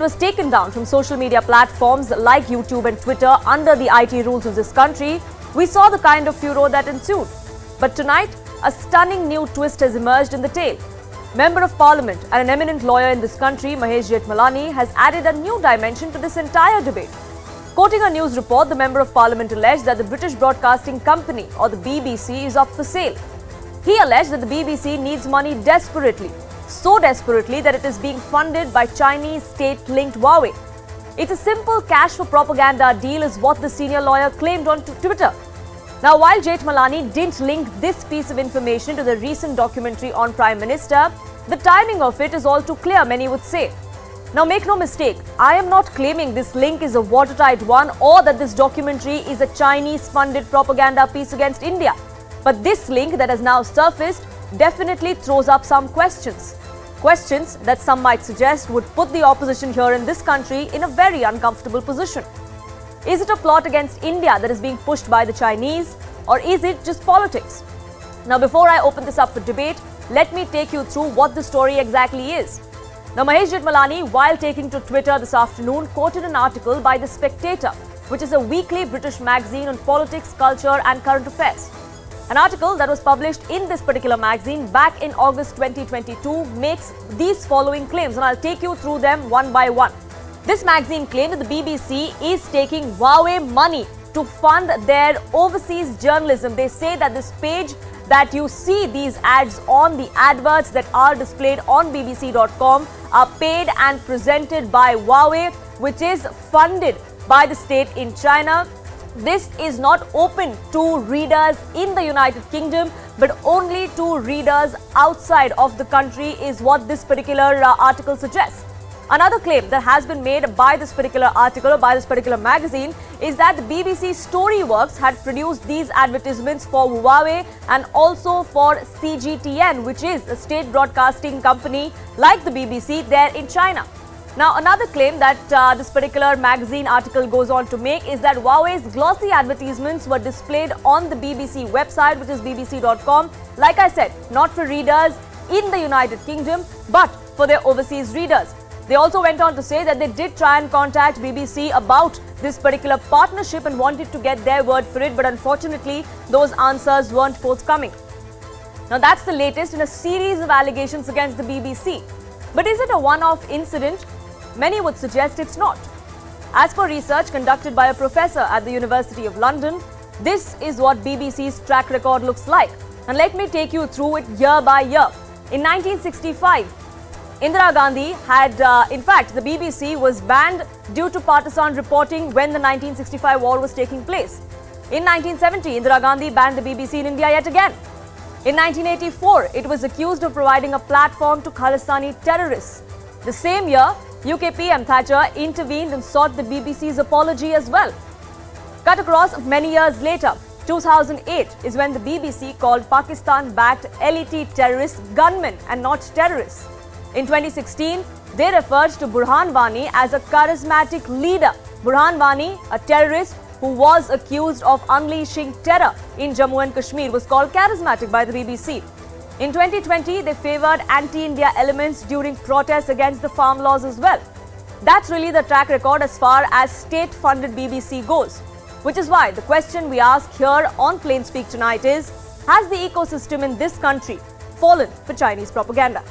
was taken down from social media platforms like YouTube and Twitter under the IT rules of this country, we saw the kind of furor that ensued. But tonight, a stunning new twist has emerged in the tale. Member of Parliament and an eminent lawyer in this country, Mahesh Jethmalani, has added a new dimension to this entire debate. Quoting a news report, the Member of Parliament alleged that the British Broadcasting Company, or the BBC, is up for sale. He alleged that the BBC needs money desperately, so desperately that it is being funded by Chinese state-linked Huawei. It's a simple cash for propaganda deal is what the senior lawyer claimed on Twitter. Now, while Jethmalani didn't link this piece of information to the recent documentary on Prime Minister, the timing of it is all too clear, many would say. Now, make no mistake, I am not claiming this link is a watertight one or that this documentary is a Chinese-funded propaganda piece against India. But this link that has now surfaced definitely throws up some questions. Questions that some might suggest would put the opposition here in this country in a very uncomfortable position. Is it a plot against India that is being pushed by the Chinese, or is it just politics? Now, before I open this up for debate, let me take you through what the story exactly is. Now, Mahesh Jethmalani, while taking to Twitter this afternoon, quoted an article by The Spectator, which is a weekly British magazine on politics, culture and current affairs. An article that was published in this particular magazine back in August 2022 makes these following claims, and I'll take you through them one by one. This magazine claimed that the BBC is taking Huawei money to fund their overseas journalism. They say that this page that you see these ads on, the adverts that are displayed on bbc.com, are paid and presented by Huawei, which is funded by the state in China. This is not open to readers in the United Kingdom, but only to readers outside of the country is what this particular article suggests. Another claim that has been made by this particular article or by this particular magazine is that the BBC Storyworks had produced these advertisements for Huawei and also for CGTN, which is a state broadcasting company like the BBC there in China. Now, another claim that this particular magazine article goes on to make is that Huawei's glossy advertisements were displayed on the BBC website, which is bbc.com. Like I said, not for readers in the United Kingdom, but for their overseas readers. They also went on to say that they did try and contact BBC about this particular partnership and wanted to get their word for it, but unfortunately, those answers weren't forthcoming. Now, that's the latest in a series of allegations against the BBC. But is it a one-off incident? Many would suggest it's not. As per research conducted by a professor at the University of London, this is what BBC's track record looks like. And let me take you through it year by year. In 1965, Indira Gandhi had, in fact, the BBC was banned due to partisan reporting when the 1965 war was taking place. In 1970, Indira Gandhi banned the BBC in India yet again. In 1984, it was accused of providing a platform to Khalistani terrorists. The same year, UK PM Thatcher intervened and sought the BBC's apology as well. Cut across many years later, 2008 is when the BBC called Pakistan-backed LET terrorists gunmen and not terrorists. In 2016, they referred to Burhan Wani as a charismatic leader. Burhan Wani, a terrorist who was accused of unleashing terror in Jammu and Kashmir, was called charismatic by the BBC. In 2020, they favoured anti-India elements during protests against the farm laws as well. That's really the track record as far as state-funded BBC goes. Which is why the question we ask here on Plain Speak tonight is, has the ecosystem in this country fallen for Chinese propaganda?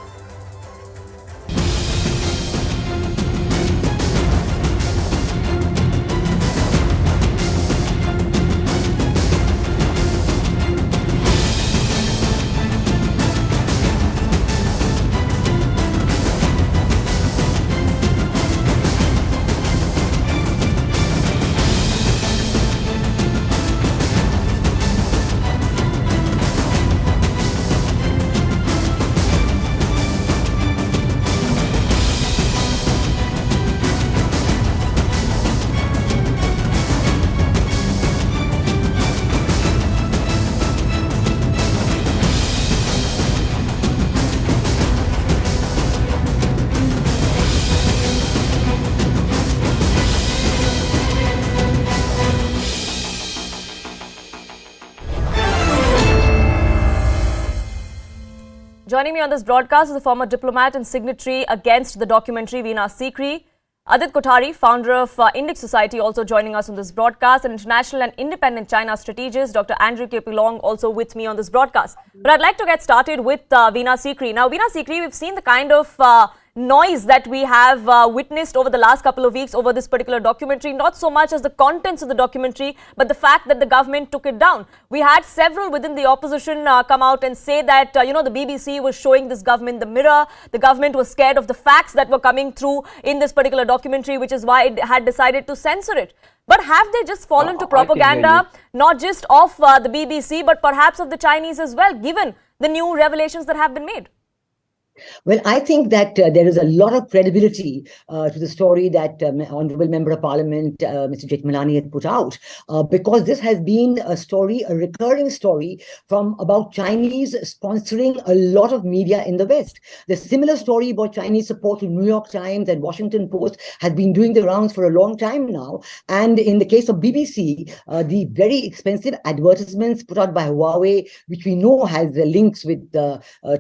Joining me on this broadcast is the former diplomat and signatory against the documentary Veena Sikri, Adit Kothari, founder of Index Society, also joining us on this broadcast, and international and independent China strategist, Dr. Andrew K. Long, also with me on this broadcast. But I'd like to get started with Veena Sikri. Now, Veena Sikri, we've seen the kind of noise that we have witnessed over the last couple of weeks over this particular documentary, not so much as the contents of the documentary, but the fact that the government took it down. We had several within the opposition come out and say that, the BBC was showing this government the mirror. The government was scared of the facts that were coming through in this particular documentary, which is why it had decided to censor it. But have they just fallen to propaganda, not just of the BBC, but perhaps of the Chinese as well, given the new revelations that have been made? Well, I think that there is a lot of credibility to the story that Honorable Member of Parliament, Mr. Jethmalani, had put out, because this has been a story, a recurring story from about Chinese sponsoring a lot of media in the West. The similar story about Chinese support to New York Times and Washington Post has been doing the rounds for a long time now. And in the case of BBC, the very expensive advertisements put out by Huawei, which we know has links with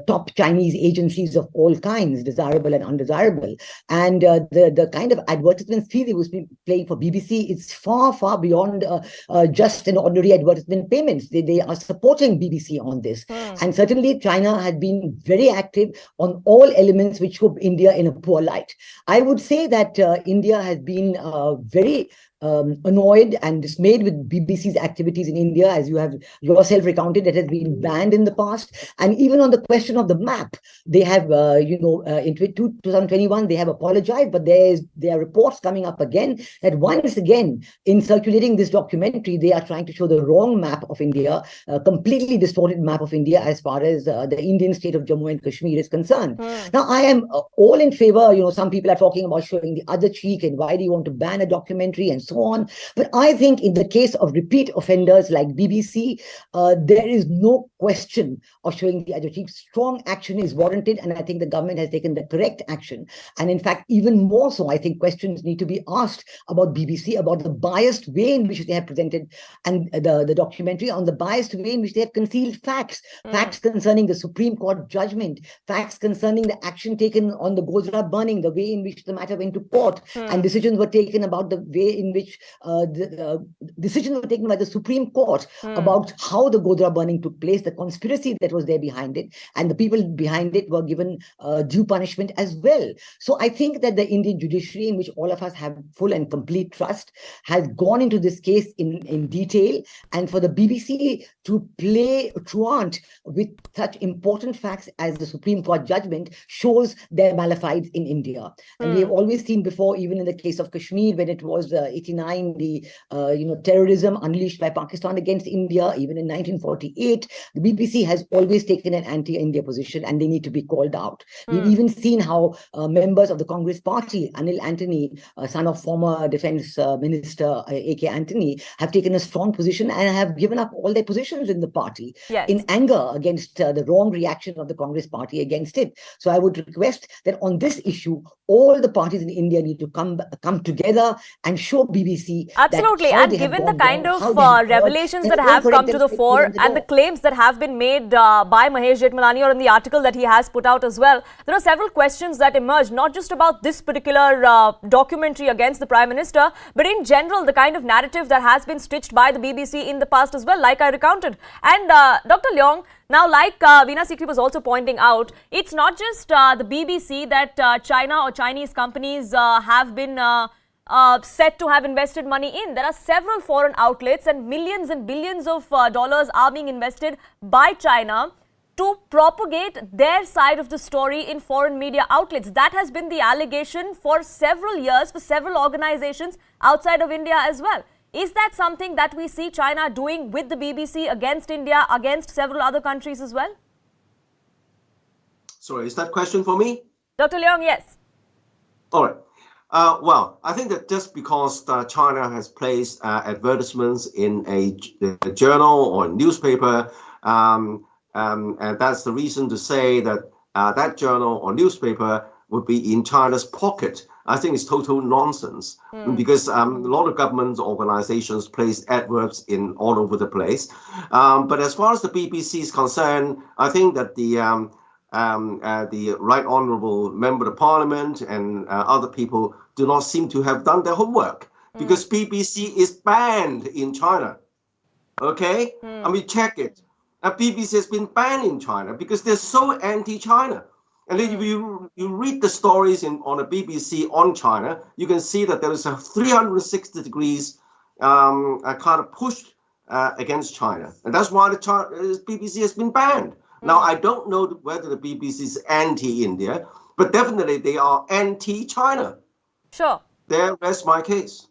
top Chinese agencies of all kinds, desirable and undesirable, and the kind of advertisement fee they was paying for BBC, it's far, far beyond just an ordinary advertisement payments. They are supporting BBC on this. And certainly China had been very active on all elements which put India in a poor light. I would say that India has been very annoyed and dismayed with BBC's activities in India, as you have yourself recounted. It has been banned in the past. And even on the question of the map, they have, in 2021, they have apologized, but there are reports coming up again that once again, in circulating this documentary, they are trying to show the wrong map of India, a completely distorted map of India as far as the Indian state of Jammu and Kashmir is concerned. Now, I am all in favor, some people are talking about showing the other cheek and why do you want to ban a documentary and so on. But I think in the case of repeat offenders like BBC, there is no question of showing the other cheek. Strong action is warranted, and I think the government has taken the correct action. And in fact, even more so, I think questions need to be asked about BBC, about the biased way in which they have presented and the documentary, on the biased way in which they have concealed facts, facts concerning the Supreme Court judgment, facts concerning the action taken on the Godhra burning, the way in which the matter went to court, and decisions were taken about the way in which decisions were taken by the Supreme Court about how the Godhra burning took place, the conspiracy that was there behind it, and the people behind it were given due punishment as well. So I think that the Indian judiciary, in which all of us have full and complete trust, has gone into this case in detail. And for the BBC to play truant with such important facts as the Supreme Court judgment shows their malafide in India. And we have always seen before, even in the case of Kashmir, when it was 89, the terrorism unleashed by Pakistan against India, even in 1948, the BBC has always taken an anti-India position, and they need to be called out. We've even seen how members of the Congress party, Anil Antony, son of former Defence Minister A.K. Antony, have taken a strong position and have given up all their positions in the party in anger against the wrong reaction of the Congress party against it. So I would request that on this issue, all the parties in India need to come together and show BBC. Absolutely, and given the kind of revelations that have come to the fore and the claims that have been made by Mahesh Jethmalani, or in the article that he has put out as well, there are several questions that emerge, not just about this particular documentary against the Prime Minister, but in general, the kind of narrative that has been stitched by the BBC in the past as well, like I recounted. And Dr. Leong, now, like Veena Sikri was also pointing out, it's not just the BBC that China or Chinese companies have been said to have invested money in. There are several foreign outlets, and millions and billions of dollars are being invested by China to propagate their side of the story in foreign media outlets. That has been the allegation for several years for several organizations outside of India as well. Is that something that we see China doing with the BBC against India, against several other countries as well? Sorry, is that question for me? Dr. Leong, yes. All right. Well, I think that just because China has placed advertisements in a journal or a newspaper, and that's the reason to say that that journal or newspaper would be in China's pocket, I think it's total nonsense, because a lot of government organizations place adverts in all over the place. But as far as the BBC is concerned, I think that the Right Honourable Member of Parliament and other people do not seem to have done their homework because BBC is banned in China. Okay? I mean, check it. BBC has been banned in China because they're so anti-China. And then you read the stories on the BBC on China, you can see that there is a 360 degrees kind of push against China. And that's why the BBC has been banned. Now, I don't know whether the BBC is anti-India, but definitely they are anti-China. Sure. There rests my case.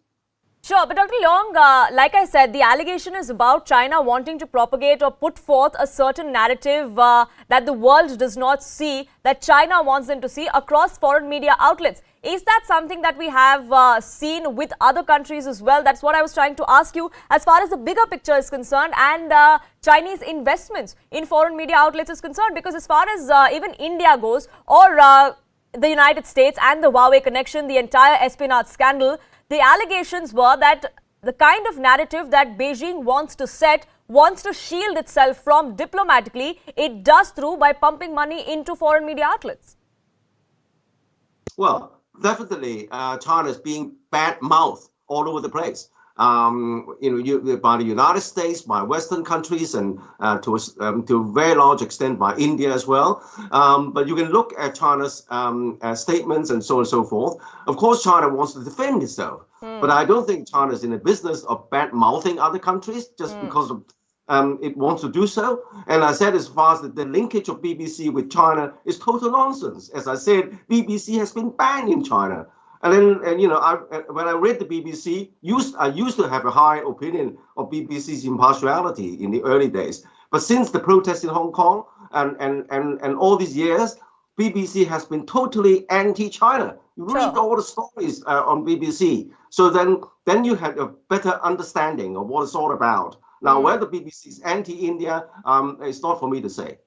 Sure, but Dr. Leong, like I said, the allegation is about China wanting to propagate or put forth a certain narrative that the world does not see, that China wants them to see across foreign media outlets. Is that something that we have seen with other countries as well? That's what I was trying to ask you as far as the bigger picture is concerned and Chinese investments in foreign media outlets is concerned, because as far as even India goes or the United States and the Huawei connection, the entire espionage scandal, the allegations were that the kind of narrative that Beijing wants to set, wants to shield itself from diplomatically, it does through by pumping money into foreign media outlets. Well, definitely China is being bad-mouthed all over the place. By the United States, by Western countries, and to a very large extent by India as well. But you can look at China's statements and so on and so forth. Of course, China wants to defend itself, but I don't think China is in the business of bad-mouthing other countries just because of it wants to do so. And I said, as far as the linkage of BBC with China is total nonsense. As I said, BBC has been banned in China. And then, when I read the BBC, I used to have a high opinion of BBC's impartiality in the early days. But since the protests in Hong Kong and all these years, BBC has been totally anti-China. You read all the stories on BBC. So then you had a better understanding of what it's all about. Now, whether BBC is anti-India, it's not for me to say.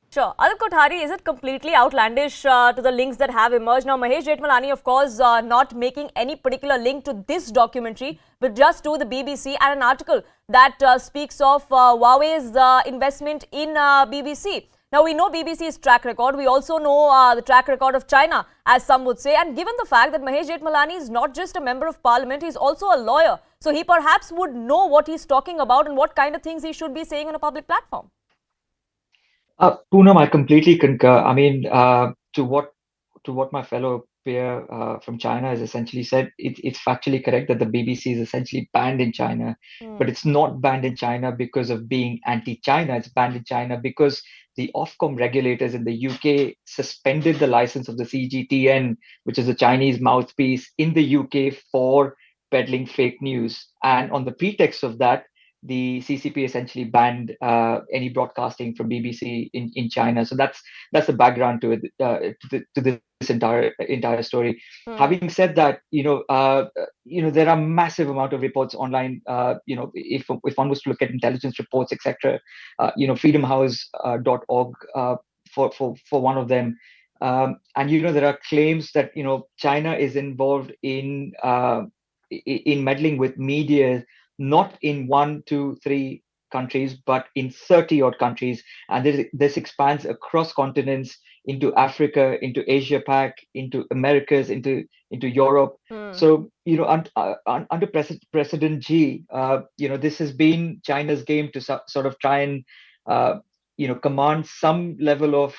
Sure. Adit Kothari, is it completely outlandish to the links that have emerged? Now, Mahesh Jethmalani, of course, not making any particular link to this documentary, but just to the BBC and an article that speaks of Huawei's investment in BBC. Now, we know BBC's track record. We also know the track record of China, as some would say. And given the fact that Mahesh Jethmalani is not just a member of parliament, he's also a lawyer. So he perhaps would know what he's talking about and what kind of things he should be saying on a public platform. Poonam, I completely concur. I mean, to what my fellow peer from China has essentially said, it's factually correct that the BBC is essentially banned in China, but it's not banned in China because of being anti-China. It's banned in China because the Ofcom regulators in the UK suspended the license of the CGTN, which is a Chinese mouthpiece in the UK for peddling fake news. And on the pretext of that, the CCP essentially banned any broadcasting from BBC in China. So that's the background to it, to this entire story. Having said that, there are massive amount of reports online. If one was to look at intelligence reports, etc. freedomhouse.org for one of them. And there are claims that China is involved in meddling with media, not in 1, 2, 3 countries, but in 30 odd countries. And this expands across continents, into Africa, into Asia Pac, into Americas, into Europe. So, under President Xi, this has been China's game to sort of try and, command some level of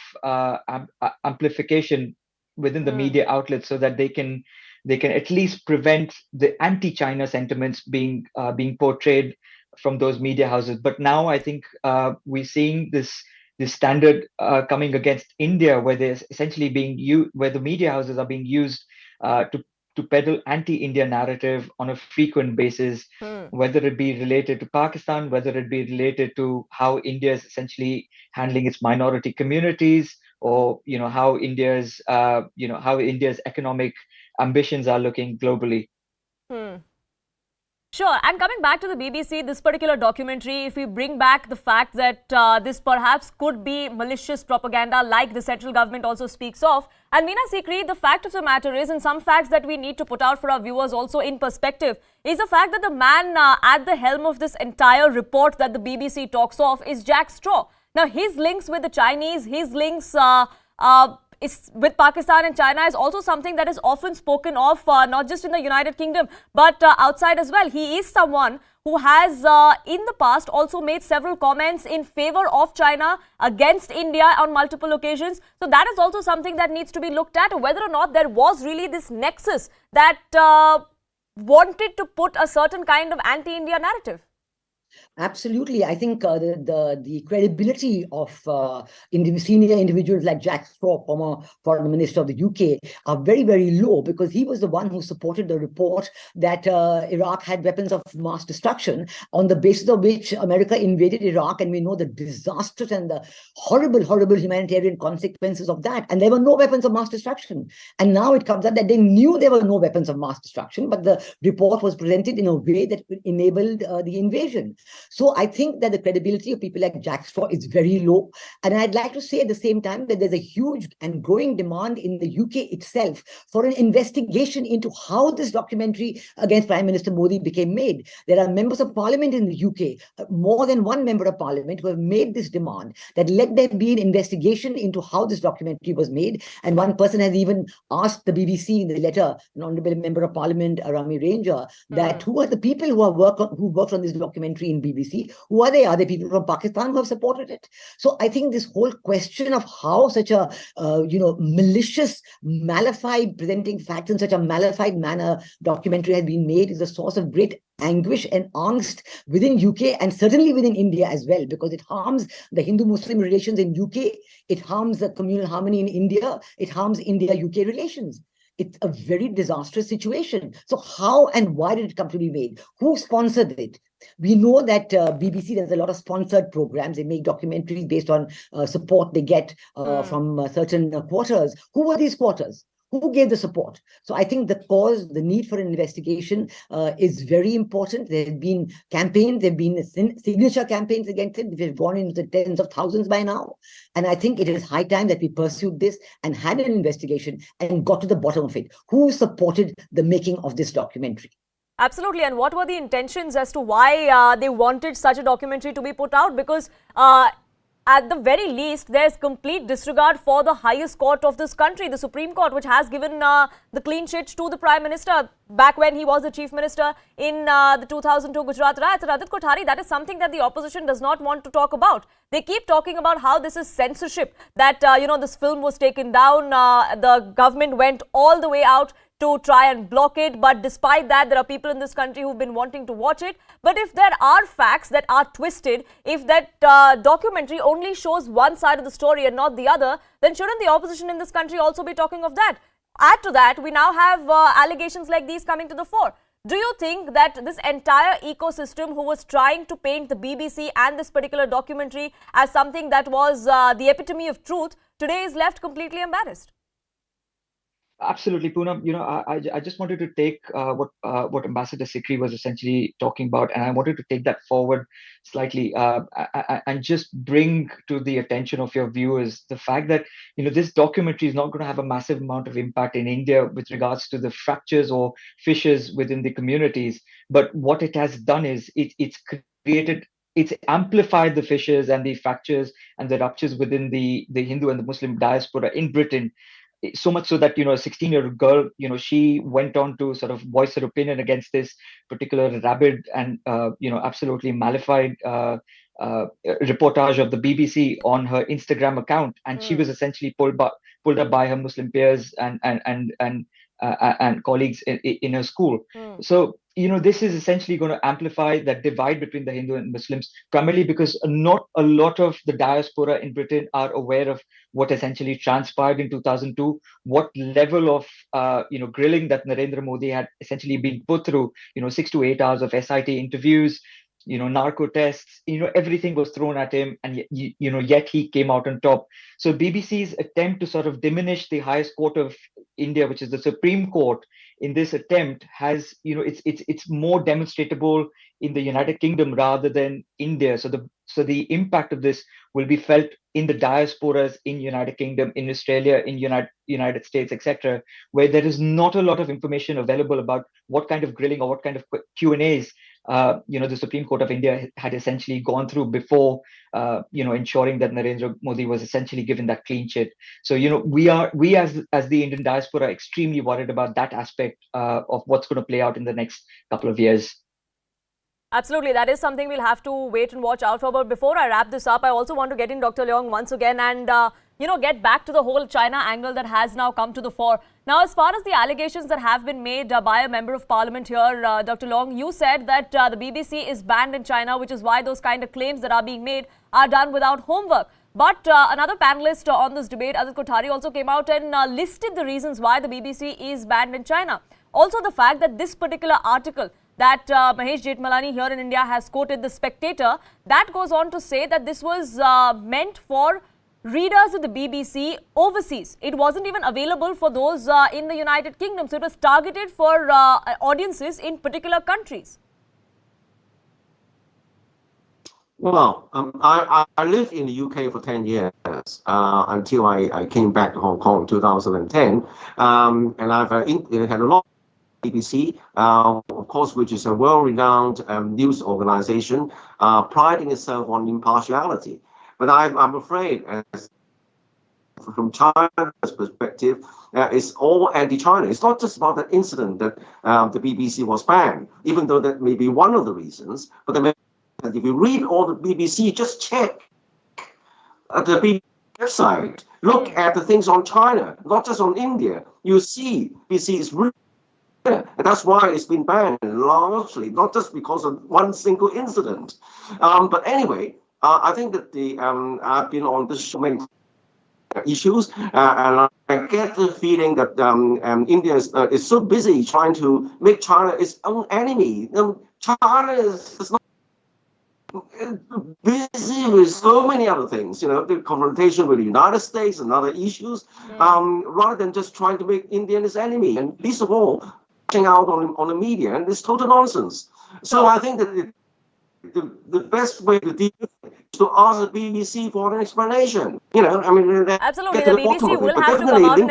amplification within the media outlets so that they can at least prevent the anti-China sentiments being portrayed from those media houses. But now I think we're seeing this standard coming against India, where there's essentially where the media houses are being used to peddle anti-India narrative on a frequent basis, whether it be related to Pakistan, whether it be related to how India is essentially handling its minority communities, or how India's economic ambitions are looking globally. Sure. And coming back to the BBC, this particular documentary, if we bring back the fact that this perhaps could be malicious propaganda like the central government also speaks of. And Meena Sikri, the fact of the matter is, and some facts that we need to put out for our viewers also in perspective, is the fact that the man at the helm of this entire report that the BBC talks of is Jack Straw. Now, his links with the Chinese, his links is with Pakistan and China is also something that is often spoken of, not just in the United Kingdom, but outside as well. He is someone who has in the past also made several comments in favor of China against India on multiple occasions. So that is also something that needs to be looked at, whether or not there was really this nexus that wanted to put a certain kind of anti-India narrative. Absolutely. I think the credibility of senior individuals like Jack Straw, former foreign minister of the UK, are very, very low, because he was the one who supported the report that Iraq had weapons of mass destruction, on the basis of which America invaded Iraq. And we know the disastrous and the horrible, horrible humanitarian consequences of that. And there were no weapons of mass destruction. And now it comes out that they knew there were no weapons of mass destruction, but the report was presented in a way that enabled the invasion. So I think that the credibility of people like Jack Straw is very low. And I'd like to say at the same time that there's a huge and growing demand in the UK itself for an investigation into how this documentary against Prime Minister Modi became made. There are members of parliament in the UK, more than one member of parliament, who have made this demand that let there be an investigation into how this documentary was made. And one person has even asked the BBC in the letter, an honourable member of parliament, Rami Ranger, that who are the people who worked on this documentary in BBC? Who are they? Are they people from Pakistan who have supported it? So I think this whole question of how such a malicious, malified, presenting facts in such a malified manner documentary has been made is a source of great anguish and angst within UK, and certainly within India as well, because it harms the Hindu-Muslim relations in UK, it harms the communal harmony in India, it harms India-UK relations. It's a very disastrous situation. So how and why did it come to be made? Who sponsored it? We know that BBC does a lot of sponsored programs. They make documentaries based on support they get from certain quarters. Who were these quarters? Who gave the support? So I think the need for an investigation is very important. There have been campaigns, there have been signature campaigns against it. We've gone into the tens of thousands by now. And I think it is high time that we pursued this and had an investigation and got to the bottom of it. Who supported the making of this documentary? Absolutely. And what were the intentions as to why they wanted such a documentary to be put out? Because at the very least, there's complete disregard for the highest court of this country, the Supreme Court, which has given the clean sheet to the Prime Minister back when he was the Chief Minister in the 2002 Gujarat riots. Radit Kothari, that is something that the opposition does not want to talk about. They keep talking about how this is censorship, that, this film was taken down, the government went all the way out to try and block it. But despite that, there are people in this country who've been wanting to watch it. But if there are facts that are twisted, if that documentary only shows one side of the story and not the other, then shouldn't the opposition in this country also be talking of that? Add to that, we now have allegations like these coming to the fore. Do you think that this entire ecosystem who was trying to paint the BBC and this particular documentary as something that was the epitome of truth, today is left completely embarrassed? Absolutely, Poonam. I just wanted to take what Ambassador Sikri was essentially talking about, and I wanted to take that forward slightly and just bring to the attention of your viewers the fact that this documentary is not going to have a massive amount of impact in India with regards to the fractures or fissures within the communities. But what it has done is it's amplified the fissures and the fractures and the ruptures within the Hindu and the Muslim diaspora in Britain. So much so that, a 16-year-old girl, she went on to sort of voice her opinion against this particular rabid and, absolutely malified reportage of the BBC on her Instagram account. And she was essentially pulled up by her Muslim peers and colleagues in her school. So, this is essentially going to amplify that divide between the Hindu and Muslims, primarily because not a lot of the diaspora in Britain are aware of what essentially transpired in 2002, what level of, grilling that Narendra Modi had essentially been put through, 6 to 8 hours of SIT interviews, narco tests, everything was thrown at him, and yet he came out on top. So BBC's attempt to sort of diminish the highest court of India, which is the Supreme Court, in this attempt has, it's more demonstrable in the United Kingdom rather than India. So the impact of this will be felt in the diasporas in United Kingdom, in Australia, in United States, etc., where there is not a lot of information available about what kind of grilling or what kind of Q&As the Supreme Court of India had essentially gone through before, ensuring that Narendra Modi was essentially given that clean chit. So, we as the Indian diaspora are extremely worried about that aspect of what's going to play out in the next couple of years. Absolutely. That is something we'll have to wait and watch out for. But before I wrap this up, I also want to get in Dr. Leong once again and, get back to the whole China angle that has now come to the fore. Now, as far as the allegations that have been made by a member of parliament here, Dr. Leong, you said that the BBC is banned in China, which is why those kind of claims that are being made are done without homework. But another panelist on this debate, Adit Kothari, also came out and listed the reasons why the BBC is banned in China. Also, the fact that this particular article that Mahesh Jethmalani here in India has quoted The Spectator, that goes on to say that this was meant for readers of the BBC overseas. It wasn't even available for those in the United Kingdom. So it was targeted for audiences in particular countries. Well, I lived in the UK for 10 years until I came back to Hong Kong in 2010. And I've had a lot of BBC, of course, which is a world-renowned news organization, priding itself on impartiality. But I'm afraid, from China's perspective, it's all anti-China. It's not just about that incident that the BBC was banned, even though that may be one of the reasons. But if you read all the BBC, just check the BBC website. Look at the things on China, not just on India. You see, BBC is really, and that's why it's been banned largely, not just because of one single incident. But anyway, I think that I've been on this show many issues, and I get the feeling that India is so busy trying to make China its own enemy. China is not busy with so many other things, the confrontation with the United States and other issues, rather than just trying to make India its enemy. And least of all, pushing out on the media, and it's total nonsense. So I think that the best way to deal with it is to ask the BBC for an explanation. Absolutely, the BBC will have to come out and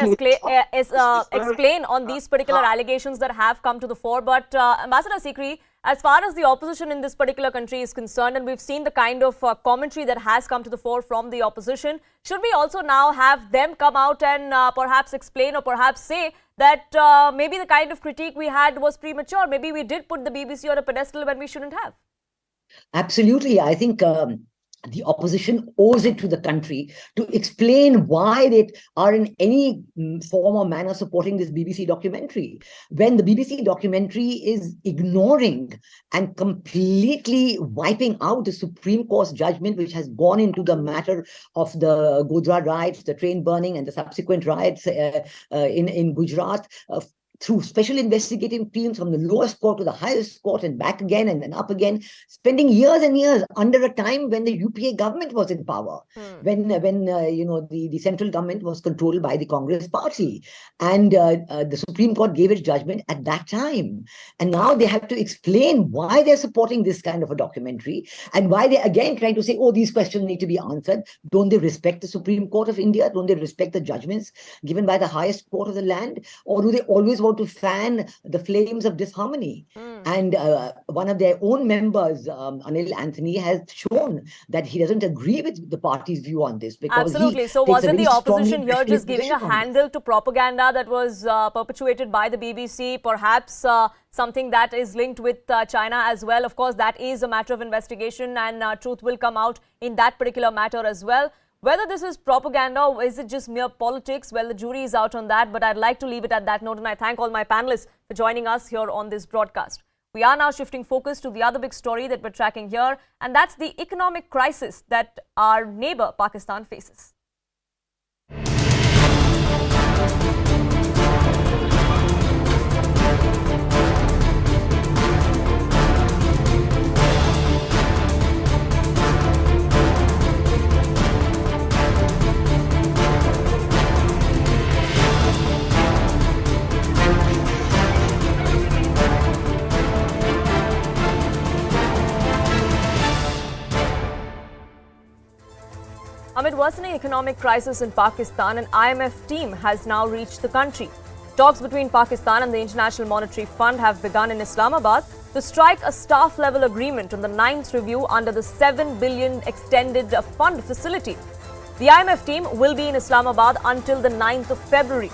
explain on these particular allegations that have come to the fore. But Ambassador Sikri, as far as the opposition in this particular country is concerned, and we've seen the kind of commentary that has come to the fore from the opposition, should we also now have them come out and perhaps explain or perhaps say that maybe the kind of critique we had was premature? Maybe we did put the BBC on a pedestal when we shouldn't have. Absolutely. I think the opposition owes it to the country to explain why they are in any form or manner supporting this BBC documentary, when the BBC documentary is ignoring and completely wiping out the Supreme Court's judgment, which has gone into the matter of the Godhra riots, the train burning, and the subsequent riots in Gujarat. Through special investigative teams from the lowest court to the highest court and back again and then up again, spending years and years under a time when the UPA government was in power, when the central government was controlled by the Congress party, and the Supreme Court gave its judgment at that time. And now they have to explain why they're supporting this kind of a documentary and why they're again trying to say, oh, these questions need to be answered. Don't they respect the Supreme Court of India? Don't they respect the judgments given by the highest court of the land? Or do they always to fan the flames of disharmony? And one of their own members, Anil Anthony, has shown that he doesn't agree with the party's view on this. Because absolutely. So wasn't the opposition here just giving a handle to propaganda that was perpetuated by the BBC, perhaps something that is linked with China as well? Of course, that is a matter of investigation, and truth will come out in that particular matter as well. Whether this is propaganda or is it just mere politics, well, the jury is out on that. But I'd like to leave it at that note, and I thank all my panelists for joining us here on this broadcast. We are now shifting focus to the other big story that we're tracking here, and that's the economic crisis that our neighbor Pakistan faces. Amid worsening economic crisis in Pakistan, an IMF team has now reached the country. Talks between Pakistan and the International Monetary Fund have begun in Islamabad to strike a staff-level agreement on the 9th review under the $7 billion extended fund facility. The IMF team will be in Islamabad until the 9th of February.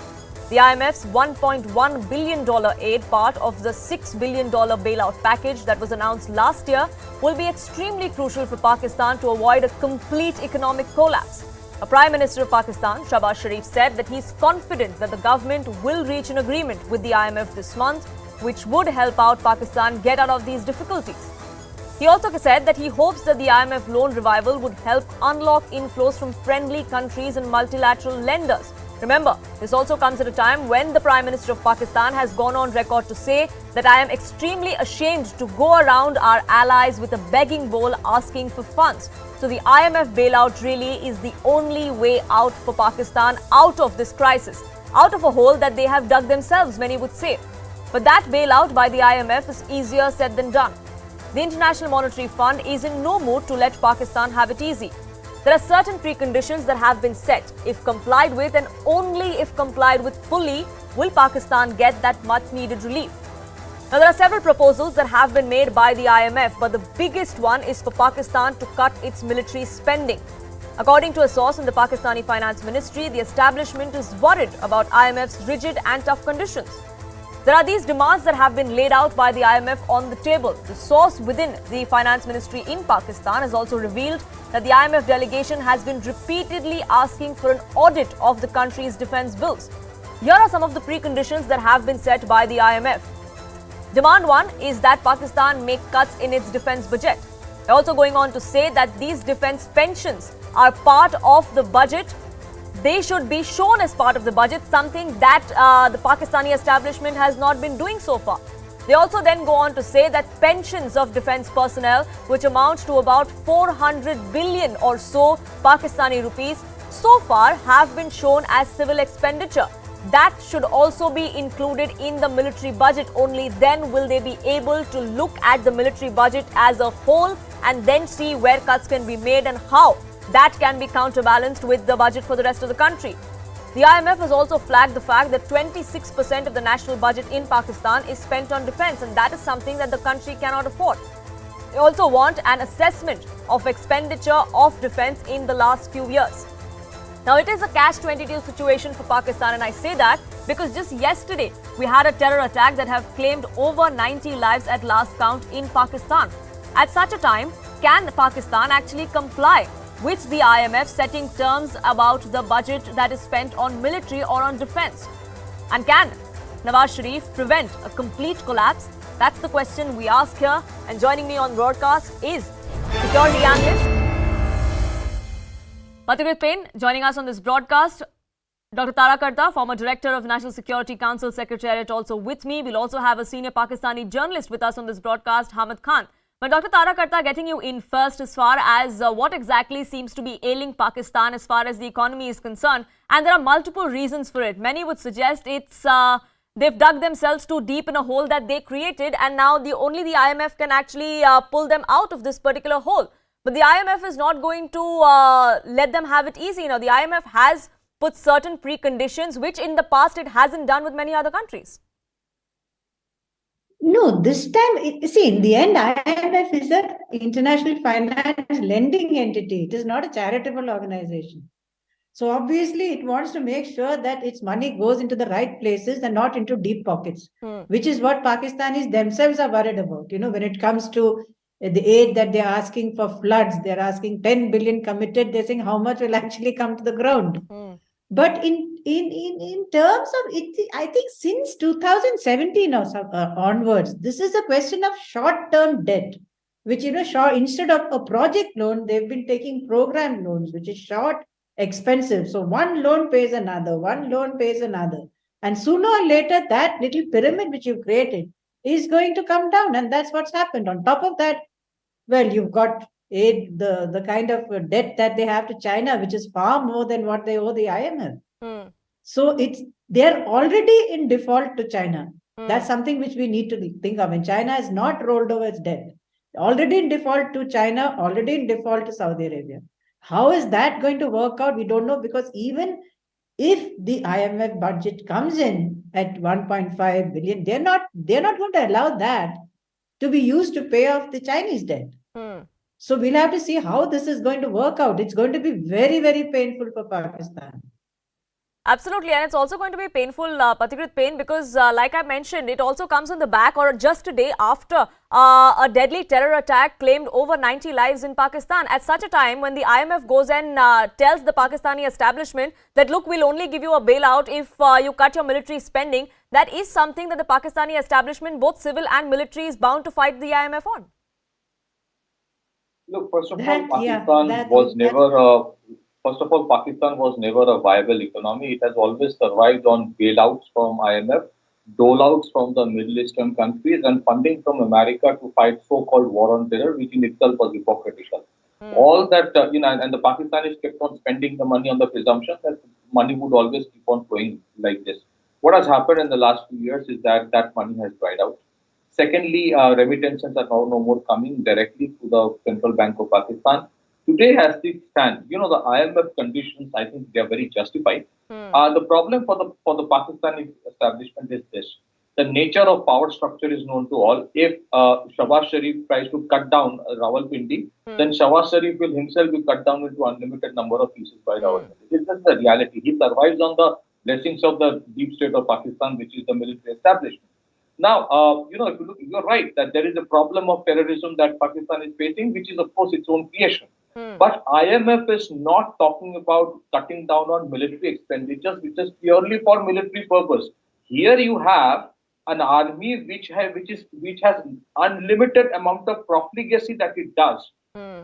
The IMF's $1.1 billion aid, part of the $6 billion bailout package that was announced last year, will be extremely crucial for Pakistan to avoid a complete economic collapse. A Prime Minister of Pakistan, Shehbaz Sharif, said that he is confident that the government will reach an agreement with the IMF this month, which would help out Pakistan get out of these difficulties. He also said that he hopes that the IMF loan revival would help unlock inflows from friendly countries and multilateral lenders. Remember, this also comes at a time when the Prime Minister of Pakistan has gone on record to say that I am extremely ashamed to go around our allies with a begging bowl asking for funds. So the IMF bailout really is the only way out for Pakistan out of this crisis, out of a hole that they have dug themselves, many would say. But that bailout by the IMF is easier said than done. The International Monetary Fund is in no mood to let Pakistan have it easy. There are certain preconditions that have been set. If complied with, and only if complied with fully, will Pakistan get that much needed relief. Now, there are several proposals that have been made by the IMF, but the biggest one is for Pakistan to cut its military spending. According to a source in the Pakistani Finance Ministry, the establishment is worried about IMF's rigid and tough conditions. There are these demands that have been laid out by the IMF on the table. The source within the Finance Ministry in Pakistan has also revealed that the IMF delegation has been repeatedly asking for an audit of the country's defense bills. Here are some of the preconditions that have been set by the IMF. Demand 1 is that Pakistan make cuts in its defense budget. They're also going on to say that these defense pensions are part of the budget. They should be shown as part of the budget, something that the Pakistani establishment has not been doing so far. They also then go on to say that pensions of defense personnel, which amount to about 400 billion or so Pakistani rupees, so far have been shown as civil expenditure. That should also be included in the military budget. Only then will they be able to look at the military budget as a whole and then see where cuts can be made and how that can be counterbalanced with the budget for the rest of the country. The IMF has also flagged the fact that 26% of the national budget in Pakistan is spent on defense, and that is something that the country cannot afford. They also want an assessment of expenditure of defense in the last few years. Now, it is a catch-22 situation for Pakistan, and I say that because just yesterday we had a terror attack that have claimed over 90 lives at last count in Pakistan. At such a time, can Pakistan actually comply with the IMF setting terms about the budget that is spent on military or on defense? And can Nawaz Sharif prevent a complete collapse? That's the question we ask here. And joining me on broadcast is security analyst Patigrit Payne. Joining us on this broadcast, Dr. Tara Karta, former director of National Security Council Secretariat, also with me. We'll also have a senior Pakistani journalist with us on this broadcast, Hamid Khan. But Dr. Tara Karta, getting you in first as far as what exactly seems to be ailing Pakistan as far as the economy is concerned. And there are multiple reasons for it. Many would suggest it's they've dug themselves too deep in a hole that they created, and now only the IMF can actually pull them out of this particular hole. But the IMF is not going to let them have it easy. The IMF has put certain preconditions, which in the past it hasn't done with many other countries. No, this time, see, in the end, IMF is an international finance lending entity. It is not a charitable organization. So obviously, it wants to make sure that its money goes into the right places and not into deep pockets, which is what Pakistanis themselves are worried about. When it comes to the aid that they're asking for floods, they're asking 10 billion committed. They're saying how much will actually come to the ground. But in terms of it, I think since 2017 or so, onwards, this is a question of short-term debt, which, instead of a project loan, they've been taking program loans, which is short, expensive. So one loan pays another, one loan pays another. And sooner or later, that little pyramid which you've created is going to come down. And that's what's happened. On top of that, well, you've got aid, the kind of debt that they have to China, which is far more than what they owe the IMF. So they're already in default to China. That's something which we need to think of. And China has not rolled over its debt. Already in default to China, already in default to Saudi Arabia. How is that going to work out? We don't know, because even if the IMF budget comes in at 1.5 billion, they're not going to allow that to be used to pay off the Chinese debt. So we'll have to see how this is going to work out. It's going to be very, very painful for Pakistan. Absolutely, and it's also going to be painful, Patikrit pain, because like I mentioned, it also comes on the back or just a day after a deadly terror attack claimed over 90 lives in Pakistan. At such a time, when the IMF goes and tells the Pakistani establishment that, look, we'll only give you a bailout if you cut your military spending, that is something that the Pakistani establishment, both civil and military, is bound to fight the IMF on. Look, first of all, Pakistan was never a viable economy. It has always survived on bailouts from IMF, doleouts from the Middle Eastern countries, and funding from America to fight so-called war on terror, which in itself was hypocritical. All that, and the Pakistanis kept on spending the money on the presumption that money would always keep on flowing like this. What has happened in the last few years is that that money has dried out. Secondly, remittances are now no more coming directly to the Central Bank of Pakistan. Today, as things stand, the IMF conditions, I think they are very justified. The problem for the Pakistani establishment is this. The nature of power structure is known to all. If Shehbaz Sharif tries to cut down Rawalpindi, then Shehbaz Sharif will himself be cut down into unlimited number of pieces by Rawalpindi. This is the reality. He survives on the blessings of the deep state of Pakistan, which is the military establishment. Now, if you look, you're right that there is a problem of terrorism that Pakistan is facing, which is, of course, its own creation. But IMF is not talking about cutting down on military expenditures, which is purely for military purpose. Here you have an army which has unlimited amount of profligacy that it does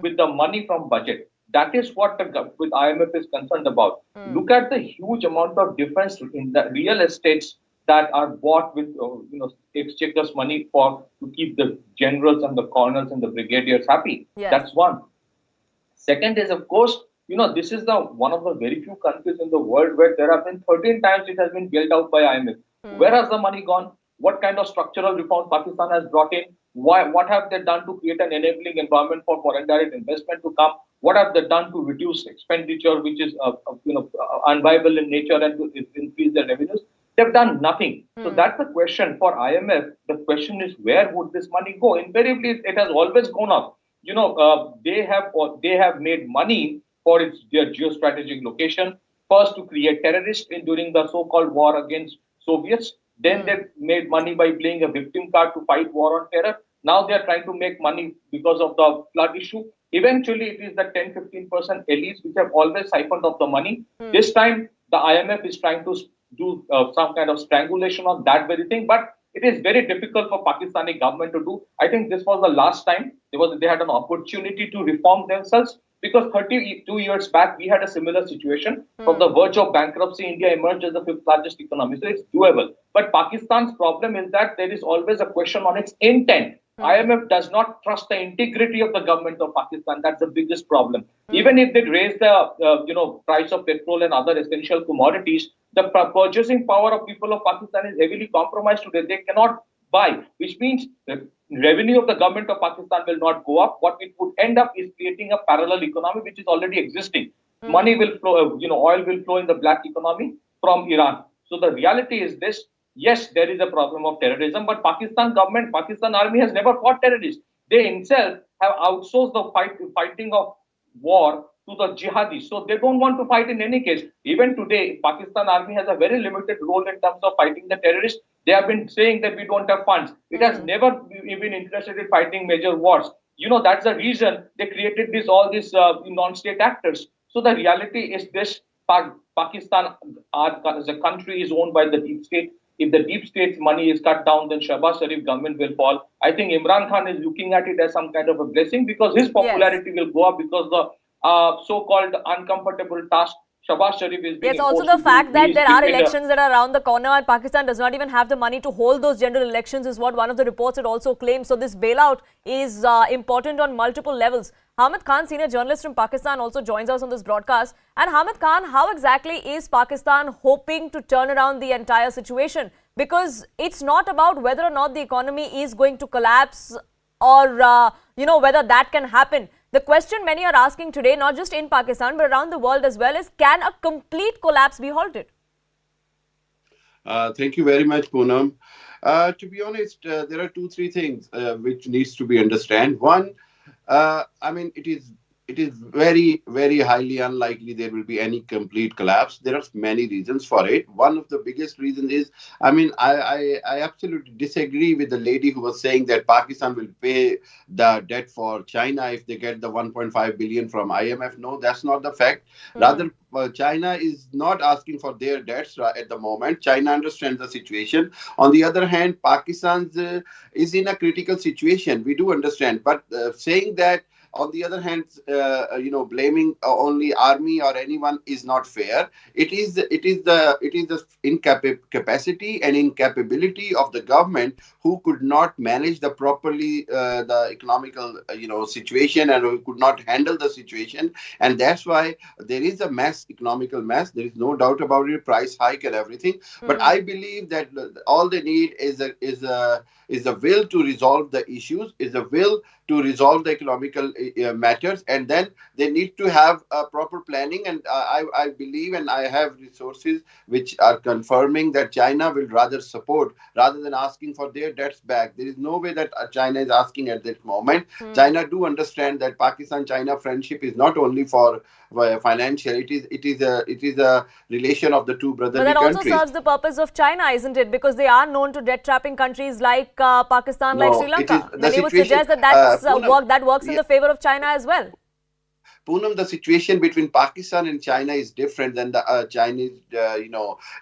with the money from budget. That is what with IMF is concerned about. Look at the huge amount of difference in the real estates that are bought with exchequers money to keep the generals and the colonels and the brigadiers happy. Yes. That's one. Second is, of course, this is one of the very few countries in the world where there have been 13 times it has been bailed out by IMF. Where has the money gone? What kind of structural reforms Pakistan has brought in? What have they done to create an enabling environment for foreign direct investment to come? What have they done to reduce expenditure, which is unviable in nature, and to increase their revenues? They've done nothing. So that's the question for IMF. The question is, where would this money go? Invariably, it has always gone up. They have made money for their geostrategic location. First, to create terrorists during the so-called war against Soviets. Then they made money by playing a victim card to fight war on terror. Now they are trying to make money because of the flood issue. Eventually, it is the 10-15% elites which have always siphoned off the money. This time, the IMF is trying to do some kind of strangulation on that very thing. But it is very difficult for Pakistani government to do. I think this was the last time they had an opportunity to reform themselves, because 32 years back, we had a similar situation. From the verge of bankruptcy, India emerged as the 5th largest economy. So it's doable. But Pakistan's problem is that there is always a question on its intent. IMF does not trust the integrity of the government of Pakistan. That's the biggest problem. Even if they raise the price of petrol and other essential commodities, the purchasing power of people of Pakistan is heavily compromised today. They cannot buy, which means the revenue of the government of Pakistan will not go up. What it would end up is creating a parallel economy which is already existing. Money will flow, oil will flow in the black economy from Iran. So the reality is this. Yes, there is a problem of terrorism, but Pakistan government, Pakistan army has never fought terrorists. They themselves have outsourced the fighting of war to the jihadis. So they don't want to fight in any case. Even today, Pakistan army has a very limited role in terms of fighting the terrorists. They have been saying that we don't have funds. It has never been interested in fighting major wars. That's the reason they created all these non-state actors. So the reality is this: Pakistan as a country is owned by the deep state. If the deep state's money is cut down, then Shehbaz Sharif government will fall. I think Imran Khan is looking at it as some kind of a blessing, because his popularity will go up, because the so-called uncomfortable task Shehbaz Sharif is being Yes, also the fact that there are elections that are around the corner and Pakistan does not even have the money to hold those general elections is what one of the reports had also claimed. So this bailout is important on multiple levels. Hamid Khan, senior journalist from Pakistan, also joins us on this broadcast. And Hamid Khan, how exactly is Pakistan hoping to turn around the entire situation? Because it's not about whether or not the economy is going to collapse or, whether that can happen. The question many are asking today, not just in Pakistan but around the world as well, is can a complete collapse be halted? Thank you very much, Poonam. To be honest, there are three things which needs to be understand. One, I mean, it is very, very highly unlikely there will be any complete collapse. There are many reasons for it. One of the biggest reasons is, I mean, I absolutely disagree with the lady who was saying that Pakistan will pay the debt for China if they get the 1.5 billion from IMF. No, that's not the fact. Rather, China is not asking for their debts at the moment. China understands the situation. On the other hand, Pakistan is in a critical situation. We do understand, but saying that on the other hand, blaming only army or anyone is not fair. It is the incapacity and incapability of the government who could not manage the properly the economical situation, and who could not handle the situation, and that's why there is a economical mess. There is no doubt about it, price hike and everything. But I believe that all they need is a will to resolve the issues, is a will to resolve the economical matters, and then they need to have a proper planning. And I believe, and I have resources which are confirming that China will rather support rather than asking for their debts back. There is no way that China is asking at this moment. China do understand that Pakistan-China friendship is not only for financial. It is a relation of the two brotherly countries. But that also countries. serves the purpose of China, isn't it? Because they are known to debt trapping countries like Pakistan, like Sri Lanka. Many would suggest that that works in the favor of China as well. Poonam, the situation between Pakistan and China is different than the Chinese,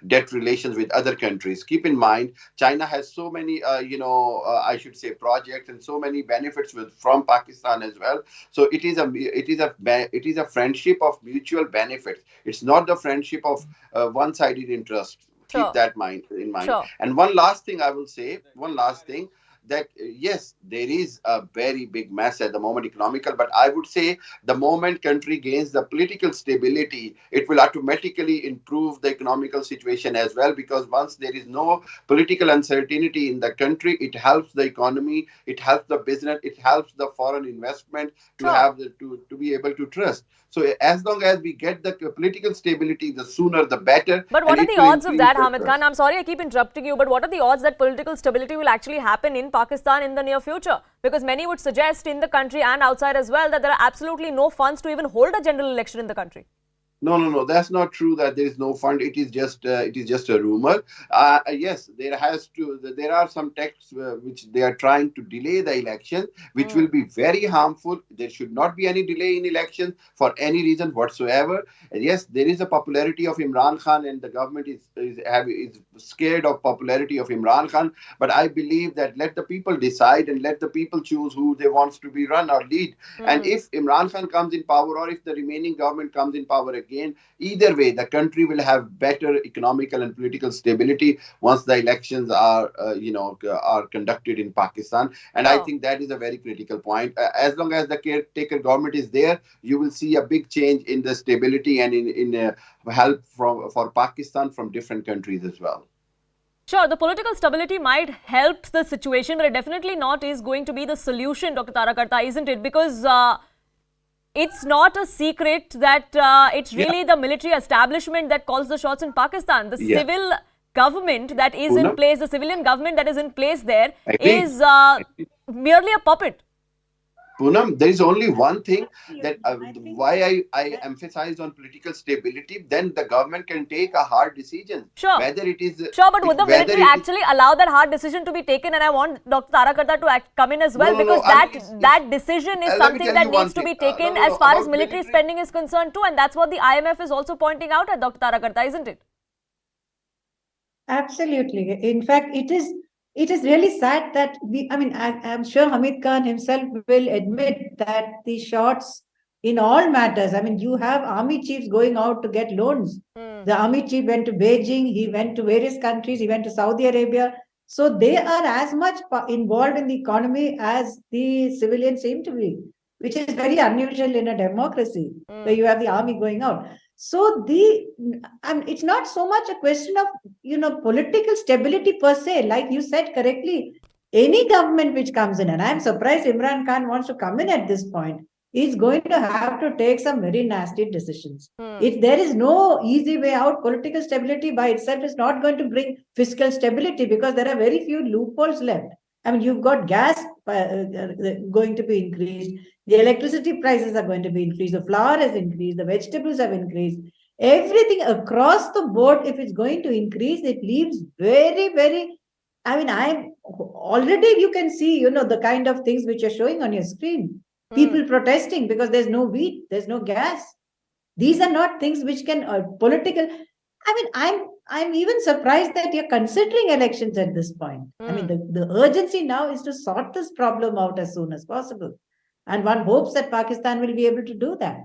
debt relations with other countries. Keep in mind, China has so many, I should say, projects and so many benefits from Pakistan as well. So it is a friendship of mutual benefits. It's not the friendship of one-sided interest. Sure. Keep that in mind. Sure. And one last thing I will say. That yes, there is a very big mess at the moment, economical, but I would say the moment country gains the political stability, it will automatically improve the economical situation as well, because once there is no political uncertainty in the country, it helps the economy, it helps the business, it helps the foreign investment to have to be able to trust. So as long as we get the political stability, the sooner the better. But what are the odds of that, Hamid Khan? I'm sorry I keep interrupting you, but what are the odds that political stability will actually happen in Pakistan in the near future? Because many would suggest in the country and outside as well that there are absolutely no funds to even hold a general election in the country. No. That's not true. That there is no fund. It is just a rumor. Yes, there are some texts which they are trying to delay the election, which will be very harmful. There should not be any delay in elections for any reason whatsoever. And yes, there is a popularity of Imran Khan, and the government is scared of popularity of Imran Khan. But I believe that let the people decide and let the people choose who they want to be run or lead. And if Imran Khan comes in power, or if the remaining government comes in power again, either way, the country will have better economical and political stability once the elections are conducted in Pakistan. And I think that is a very critical point. As long as the caretaker government is there, you will see a big change in the stability and in help for Pakistan from different countries as well. Sure, the political stability might help the situation, but it definitely not is going to be the solution, Dr. Tarakarta, isn't it? Because it's not a secret that it's really the military establishment that calls the shots in Pakistan. The civil government that is in place, the civilian government that is in place there is merely a puppet. Poonam, there is only one thing that why I emphasize on political stability. Then the government can take a hard decision. Sure. Whether it is but would the military actually allow that hard decision to be taken? And I want Dr. Tarakarta to come in as well, because that decision is something that needs to be taken as far as military spending is concerned too, and that's what the IMF is also pointing out at, Dr. Tarakarta, isn't it? Absolutely. In fact, it is really sad that I'm sure Hamid Khan himself will admit that the shots in all matters, you have army chiefs going out to get loans. The army chief went to Beijing, he went to various countries, he went to Saudi Arabia. So they are as much involved in the economy as the civilians seem to be, which is very unusual in a democracy where you have the army going out. So it's not so much a question of, political stability per se, like you said correctly. Any government which comes in, and I'm surprised Imran Khan wants to come in at this point. is going to have to take some very nasty decisions. Hmm. There is no easy way out. Political stability by itself is not going to bring fiscal stability because there are very few loopholes left. I mean, you've got gas going to be increased, the electricity prices are going to be increased, the flour has increased, the vegetables have increased. Everything across the board, if it's going to increase, it leaves very, very. I mean, I'm already, you can see, the kind of things which you're showing on your screen. People protesting because there's no wheat, there's no gas. These are not things which can political. I mean, I'm even surprised that you're considering elections at this point. I mean, the urgency now is to sort this problem out as soon as possible. And one hopes that Pakistan will be able to do that.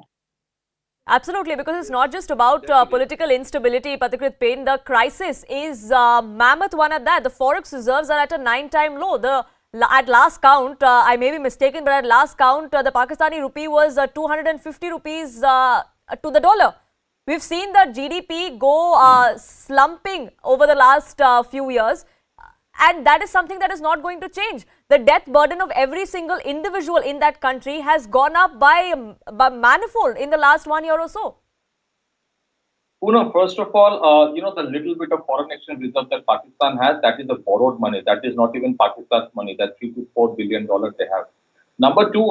Absolutely, because it's not just about political instability, Pathikrit Pain. The crisis is mammoth one at that. The forex reserves are at a 9-time low. At last count, I may be mistaken, but at last count, the Pakistani rupee was 250 rupees to the dollar. We've seen the GDP go slumping over the last few years. And that is something that is not going to change. The death burden of every single individual in that country has gone up by manifold in the last 1 year or so. First of all, the little bit of foreign exchange reserve that Pakistan has, that is the borrowed money. That is not even Pakistan's money. That $3 to $4 billion they have. Number two,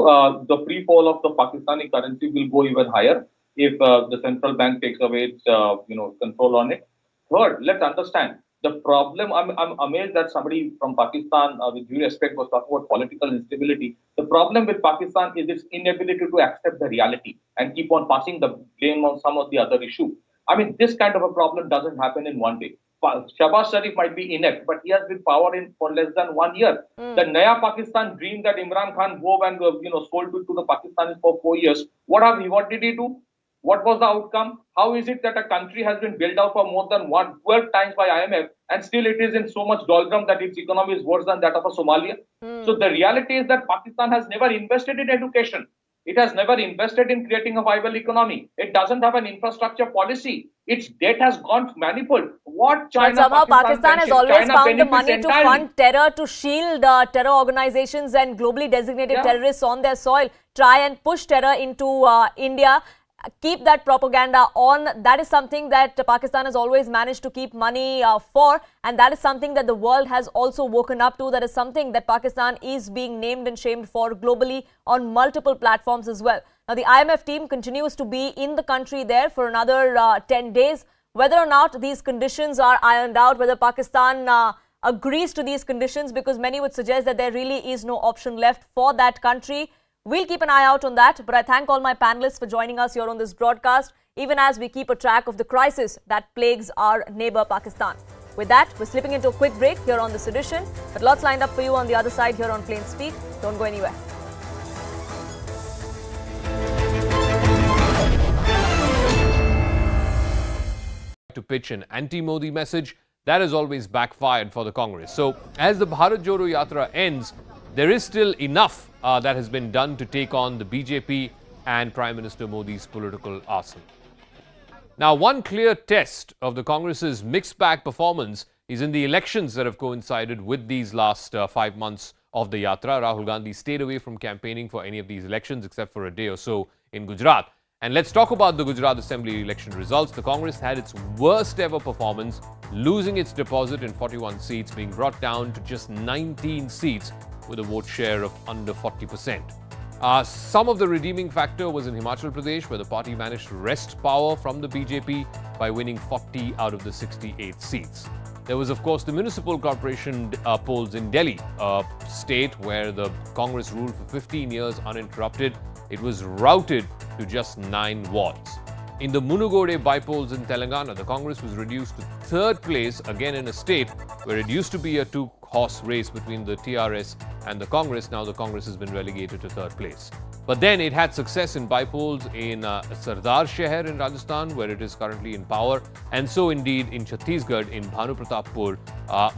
the free fall of the Pakistani currency will go even higher if the central bank takes away its, control on it. Third, let's understand. The problem, I'm amazed that somebody from Pakistan, with due respect, was talking about political instability. The problem with Pakistan is its inability to accept the reality and keep on passing the blame on some of the other issue. I mean, this kind of a problem doesn't happen in one day. Shehbaz Sharif might be inept, but he has been power for less than 1 year. The Naya Pakistan dream that Imran Khan wove and sold to the Pakistanis for 4 years. What did he do? What was the outcome? How is it that a country has been built out for more than 12 times by IMF and still it is in so much doldrum that its economy is worse than that of a Somalia? So the reality is that Pakistan has never invested in education. It has never invested in creating a viable economy. It doesn't have an infrastructure policy. Its debt has gone manifold. What China? But somehow Pakistan has always found the money to fund terror, to shield terror organizations and globally designated terrorists on their soil, try and push terror into India. Keep that propaganda on. That is something that Pakistan has always managed to keep money for, and that is something that the world has also woken up to. That is something that Pakistan is being named and shamed for globally on multiple platforms as well. Now, the IMF team continues to be in the country there for another 10 days. Whether or not these conditions are ironed out, whether Pakistan agrees to these conditions, because many would suggest that there really is no option left for that country. We'll keep an eye out on that, but I thank all my panelists for joining us here on this broadcast, even as we keep a track of the crisis that plagues our neighbor Pakistan. With that, we're slipping into a quick break here on this edition, but lots lined up for you on the other side here on Plain Speak. Don't go anywhere. To pitch an anti-Modi message, that has always backfired for the Congress. So, as the Bharat Jodo Yatra ends, there is still enough that has been done to take on the BJP and Prime Minister Modi's political arsenal. Now, one clear test of the Congress's mixed bag performance is in the elections that have coincided with these last 5 months of the Yatra. Rahul Gandhi stayed away from campaigning for any of these elections except for a day or so in Gujarat. And let's talk about the Gujarat Assembly election results. The Congress had its worst ever performance, losing its deposit in 41 seats, being brought down to just 19 seats with a vote share of under 40%. Some of the redeeming factor was in Himachal Pradesh, where the party managed to wrest power from the BJP by winning 40 out of the 68 seats. There was, of course, the municipal corporation polls in Delhi, a state where the Congress ruled for 15 years uninterrupted. It was routed to just 9 wards. In the Munugode by-polls in Telangana, the Congress was reduced to 3rd place, again in a state where it used to be a 2-horse race between the TRS and the Congress. Now the Congress has been relegated to 3rd place. But then it had success in by-polls in Sardar Sheher in Rajasthan, where it is currently in power, and so indeed in Chhattisgarh, in Bhanu Pratappur.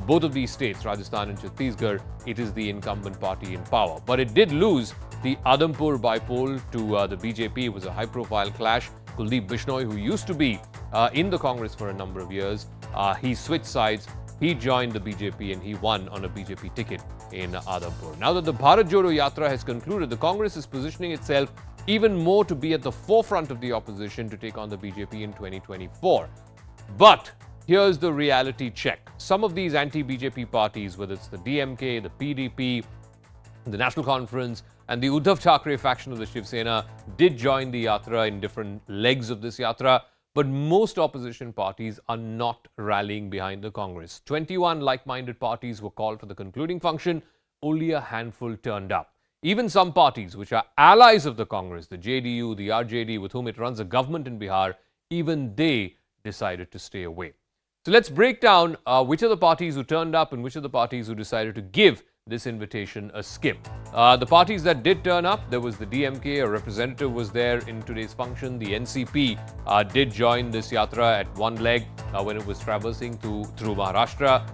Both of these states, Rajasthan and Chhattisgarh, it is the incumbent party in power. But it did lose the Adampur by-poll to the BJP. It was a high-profile clash. Kuldeep Bishnoi, who used to be in the Congress for a number of years, he switched sides. He joined the BJP and he won on a BJP ticket in Adampur. Now that the Bharat Jodo Yatra has concluded, the Congress is positioning itself even more to be at the forefront of the opposition to take on the BJP in 2024. But here's the reality check. Some of these anti-BJP parties, whether it's the DMK, the PDP, the National Conference, and the Uddhav Thackeray faction of the Shiv Sena, did join the yatra in different legs of this yatra. But most opposition parties are not rallying behind the Congress. 21 like-minded parties were called for the concluding function. Only a handful turned up. Even some parties which are allies of the Congress, the JDU, the RJD, with whom it runs a government in Bihar, even they decided to stay away. So let's break down which are the parties who turned up and which are the parties who decided to give this invitation a skip. The parties that did turn up, there was the DMK, a representative was there in today's function. The NCP did join this yatra at one leg when it was traversing through Maharashtra.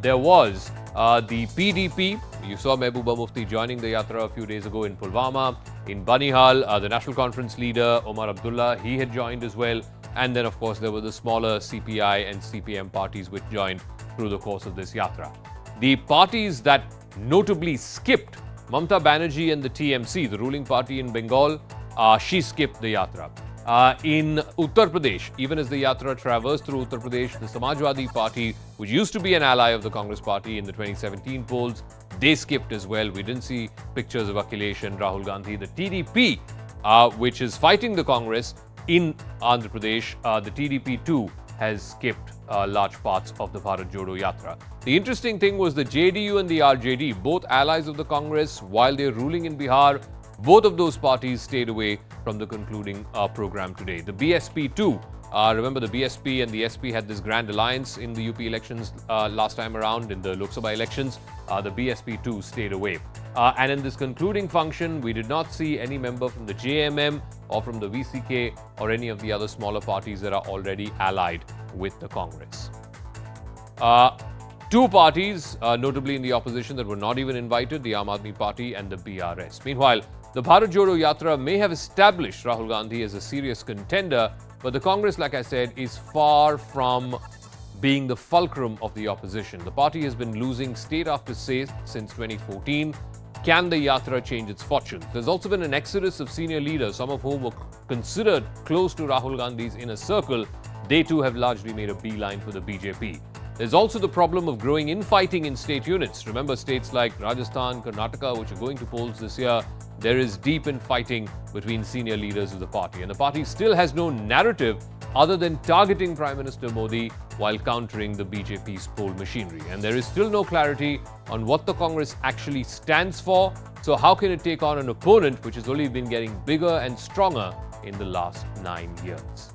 There was the PDP. You saw Mehbooba Mufti joining the yatra a few days ago in Pulwama. In Banihal, the National Conference leader, Omar Abdullah, he had joined as well. And then, of course, there were the smaller CPI and CPM parties which joined through the course of this yatra. The parties that notably skipped, Mamata Banerjee and the TMC, the ruling party in Bengal, she skipped the yatra. In Uttar Pradesh, even as the yatra traversed through Uttar Pradesh, the Samajwadi Party, which used to be an ally of the Congress Party in the 2017 polls, they skipped as well. We didn't see pictures of Akhilesh and Rahul Gandhi. The TDP, which is fighting the Congress in Andhra Pradesh, the TDP too has skipped large parts of the Bharat Jodo Yatra. The interesting thing was the JDU and the RJD, both allies of the Congress, while they're ruling in Bihar, both of those parties stayed away from the concluding program today. The BSP too, remember the BSP and the SP had this grand alliance in the UP elections last time around, in the Lok Sabha elections. The BSP too stayed away. And in this concluding function, we did not see any member from the JMM or from the VCK or any of the other smaller parties that are already allied with the Congress. Two parties, notably in the opposition, that were not even invited, the Aam Aadmi Party and the BRS. Meanwhile, the Bharat Jodo Yatra may have established Rahul Gandhi as a serious contender, but the Congress, like I said, is far from being the fulcrum of the opposition. The party has been losing state after state since 2014. Can the Yatra change its fortunes? There's also been an exodus of senior leaders, some of whom were considered close to Rahul Gandhi's inner circle. They too have largely made a beeline for the BJP. There's also the problem of growing infighting in state units. Remember states like Rajasthan, Karnataka, which are going to polls this year. There is deep infighting between senior leaders of the party. And the party still has no narrative other than targeting Prime Minister Modi while countering the BJP's poll machinery. And there is still no clarity on what the Congress actually stands for. So how can it take on an opponent which has only been getting bigger and stronger in the last 9 years?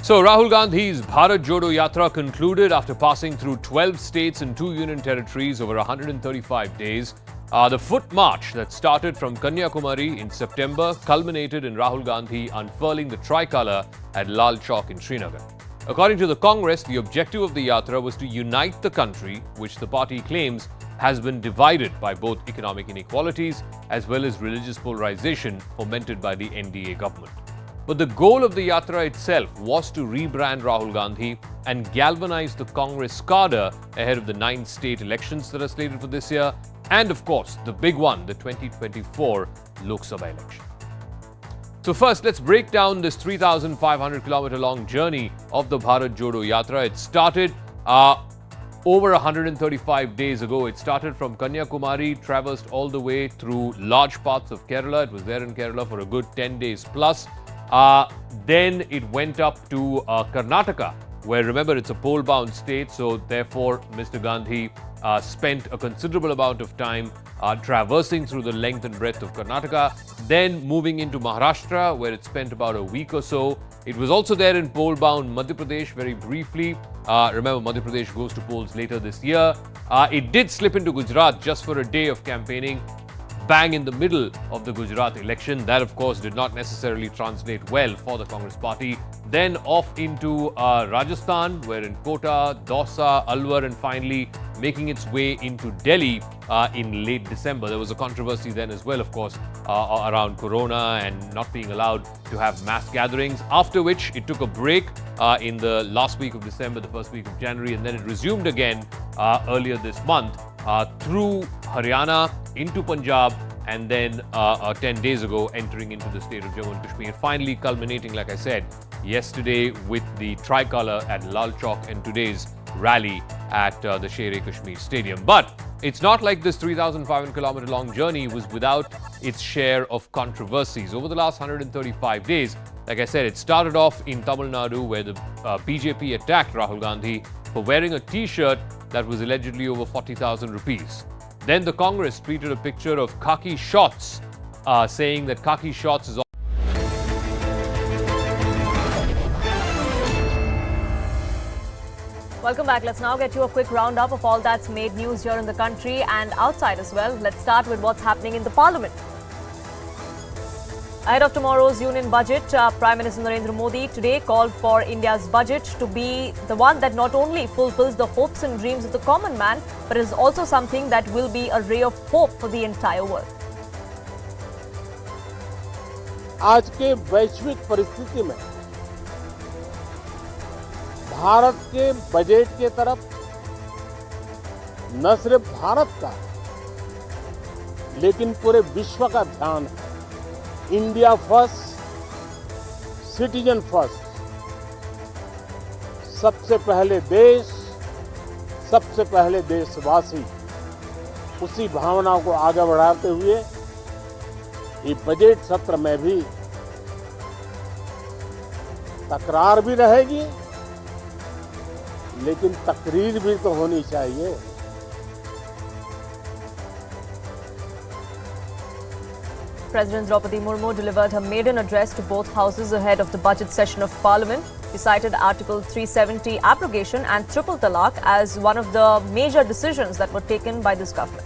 So Rahul Gandhi's Bharat Jodo Yatra concluded after passing through 12 states and 2 union territories over 135 days. The foot march that started from Kanyakumari in September culminated in Rahul Gandhi unfurling the tricolour at Lal Chowk in Srinagar. According to the Congress, the objective of the yatra was to unite the country, which the party claims has been divided by both economic inequalities as well as religious polarization fomented by the NDA government. But the goal of the yatra itself was to rebrand Rahul Gandhi and galvanize the Congress cadre ahead of the 9 state elections that are slated for this year, and of course, the big one, the 2024 Lok Sabha election. So first, let's break down this 3,500 kilometer long journey of the Bharat Jodo Yatra. It started over 135 days ago. It started from Kanyakumari, traversed all the way through large parts of Kerala. It was there in Kerala for a good 10 days plus. Then it went up to Karnataka, where, remember, it's a poll-bound state, so therefore Mr. Gandhi spent a considerable amount of time traversing through the length and breadth of Karnataka, then moving into Maharashtra, where it spent about a week or so. It was also there in poll-bound Madhya Pradesh very briefly. Remember, Madhya Pradesh goes to polls later this year. It did slip into Gujarat just for a day of campaigning, bang in the middle of the Gujarat election. That, of course, did not necessarily translate well for the Congress party. Then off into Rajasthan, where in Kota, Dausa, Alwar, and finally making its way into Delhi in late December. There was a controversy then as well, of course, around Corona and not being allowed to have mass gatherings, after which it took a break in the last week of December, the first week of January, and then it resumed again earlier this month through Haryana, into Punjab, and then 10 days ago entering into the state of Jammu and Kashmir, finally culminating, like I said, yesterday with the tricolour at Lal Chowk and today's rally at the Sher-e-Kashmir Stadium. But it's not like this 3,500 kilometer long journey was without its share of controversies. Over the last 135 days, like I said, it started off in Tamil Nadu where the BJP attacked Rahul Gandhi for wearing a t-shirt that was allegedly over 40,000 rupees. Then the Congress tweeted a picture of khaki shorts, saying that khaki shorts is Welcome back. Let's now get you a quick roundup of all that's made news here in the country and outside as well. Let's start with what's happening in the Parliament. Ahead of tomorrow's Union Budget, Prime Minister Narendra Modi today called for India's budget to be the one that not only fulfills the hopes and dreams of the common man, but is also something that will be a ray of hope for the entire world. आज के वैश्विक परिस्थिति में भारत के budget के तरफ न सिर्फ भारत का लेकिन पूरे विश्व का ध्यान है। इंडिया फर्स्ट, सिटीजन फर्स्ट, सबसे पहले देश, सबसे पहले देशवासी, उसी भावना को आगे बढ़ाते हुए ये बजट सत्र में भी तकरार भी रहेगी, लेकिन तकरीर भी तो होनी चाहिए। President Draupadi Murmu delivered her maiden address to both houses ahead of the budget session of Parliament. She cited Article 370 abrogation and triple talaq as one of the major decisions that were taken by this government.